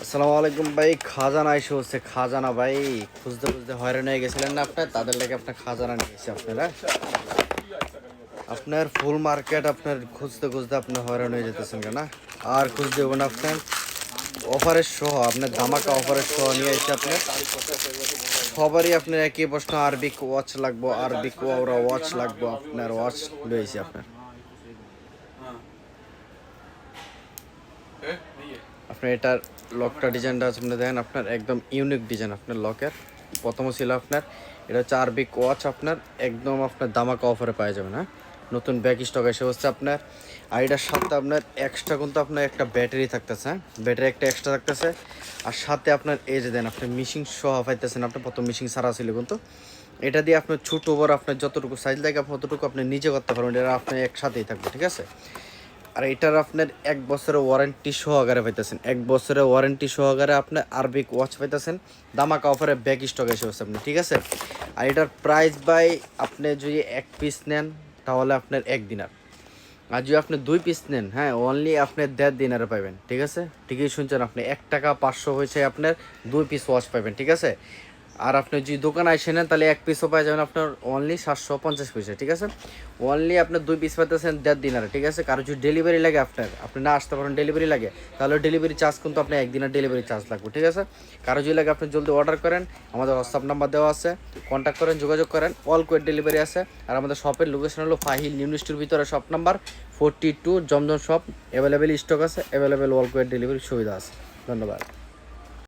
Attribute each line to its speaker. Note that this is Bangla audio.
Speaker 1: আসসালামু আলাইকুম ভাই। খাজানা এসে হচ্ছে খাজানা ভাই। খুঁজতে খুঁজতে হয়রান হয়ে গেছিলেন না আপনার, তাদের লেগে আপনার খাজানা নিয়েছে আপনারা। আপনার ফুল মার্কেট আপনার খুঁজতে খুঁজতে আপনি হয়রান হয়ে যেতেছেন কেন? আর খুঁজতে হবে না আপনার। অফারের সহ আপনার ধামাকা অফারের সহ নিয়ে এসে আপনার সবারই আপনার একই প্রশ্ন, আরবিক ওয়াচ লাগবো, আরবিক ওরা ওয়াচ লাগবো, আপনার ওয়াচ লয়েছে আপনার। আপনার এটার লকটা ডিজাইনটা আছে আপনি দেখেন, আপনার একদম ইউনিক ডিজাইন আপনার লকের। প্রথমও ছিল আপনার, এটা হচ্ছে আরবিক ওয়াচ আপনার একদম আপনার দামাকা অফারে পাওয়া যাবে না। নতুন ব্যাক স্টক এসে হচ্ছে আপনার। আর এটার সাথে আপনার এক্সট্রা কিন্তু আপনার একটা ব্যাটারি থাকতেছে, হ্যাঁ ব্যাটারি একটা এক্সট্রা থাকতেছে। আর সাথে আপনার এই যে দেন আপনি মিশিং সহ পাইতেছেন, আপনার প্রথম মিশিং ছাড়া ছিল কিন্তু এটা দিয়ে আপনার ছোটো বড় আপনার যতটুকু সাইজ লাগে আপনি ততটুকু আপনি নিজে করতে পারবেন, এটা আপনার একসাথেই থাকবে, ঠিক আছে। আর এটার আপনার 1 বছরের ওয়ারেন্টি সহকারে পাইতেছেন, 1 বছরের ওয়ারেন্টি সহকারে আপনি আরবিক ওয়াচ পাইতেছেন। দামাকা অফারে ব্যাক স্টক এসে হচ্ছে আপনি, ঠিক আছে। আর এটার প্রাইস বাই আপনি যদি 1 পিস নেন তাহলে আপনার 1 দিনার, আর যদি আপনি 2 পিস নেন, হ্যাঁ অনলি আপনি 1.5 দিনারে পাবেন, ঠিক আছে। ঠিকই শুনছেন আপনি, 1 টাকা 500 হয়েছে আপনার 2 পিস ওয়াচ পাবেন, ঠিক আছে। আর আপনি যদি দোকানে এসে নেন তাহলে 1 পিসও পাই যাবেন আপনার অনলি 750 পয়সা, ঠিক আছে। অনলি আপনার 2 পিস পাইতেছেন 1.5 দিনারে, ঠিক আছে। কারো যদি ডেলিভারি লাগে আপনি না আসতে পারেন, ডেলিভারি লাগে, তাহলে ডেলিভারি চার্জ কিন্তু আপনার 1 দিনের ডেলিভারি চার্জ লাগবে, ঠিক আছে। কারো যদি লাগে আপনি জলদি অর্ডার করেন, আমাদের হোয়াটসঅ্যাপ নাম্বার দেওয়া আছে, কন্ট্যাক্ট করেন, যোগাযোগ করেন, অল কোয়েট ডেলিভারি আছে। আর আমাদের শপের লোকেশন হলো ফাহিল ইউনিভার্সিটির ভিতরে, শপ নাম্বার 42 জমজম শপ। অ্যাভেলেবেল স্টক আছে, অ্যাভেলেবেল অল কোয়েট ডেলিভারির সুবিধা আছে। ধন্যবাদ।